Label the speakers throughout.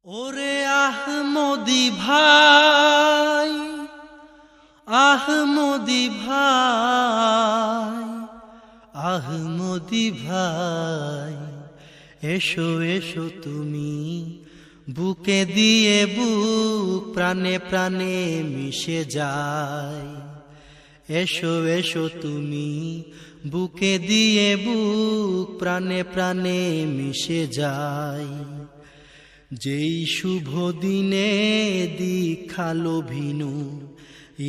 Speaker 1: ওরে আহমদি ভাই, আহমদি ভাই, আহমদি ভাই, এসো এসো তুমি বুকে দিয়ে বুক প্রাণে প্রাণে মিশে যায়। এসো এসো তুমি বুকে দিয়ে বুক প্রাণে প্রাণে মিশে যায়। যেই শুভ দিনে দীক্ষালো ভিনু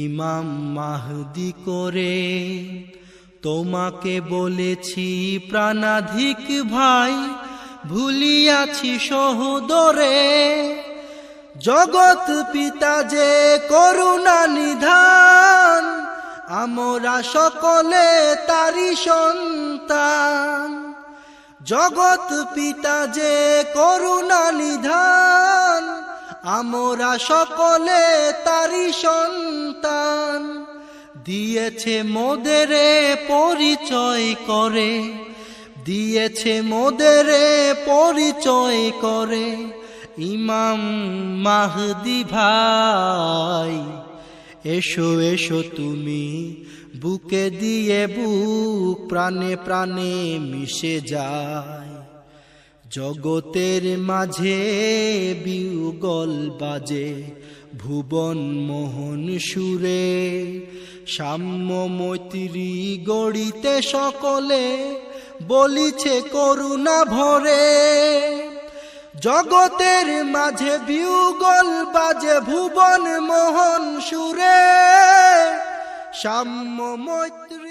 Speaker 1: ইমাম মাহদি করে, তোমাকে বলেছি প্রাণাধিক ভাই, ভুলিয়াছি সহোদরে। জগৎ পিতা যে করুণা নিধান, আমরা সকলে তারি সন্তান। জগৎ পিতা যে করুণা নিধান, আমরা সকলে তারি সন্তান। দিয়েছে মোদেরে পরিচয় করে, দিয়েছে মোদেরে পরিচয় করে ইমাম মাহদি ভাই। এসো এসো তুমি বুকে দিয়ে বুক প্রাণে প্রাণে মিশে যায়। জগতের মাঝে বিউগল বাজে ভুবন মোহন সুরে, সাম্য মৈত্রী গড়িতে সকলে বলিছে করুণা ভরে। জগতের মাঝে বিউগল বাজে ভুবন মোহন সুরে, সাম্য মৈত্রী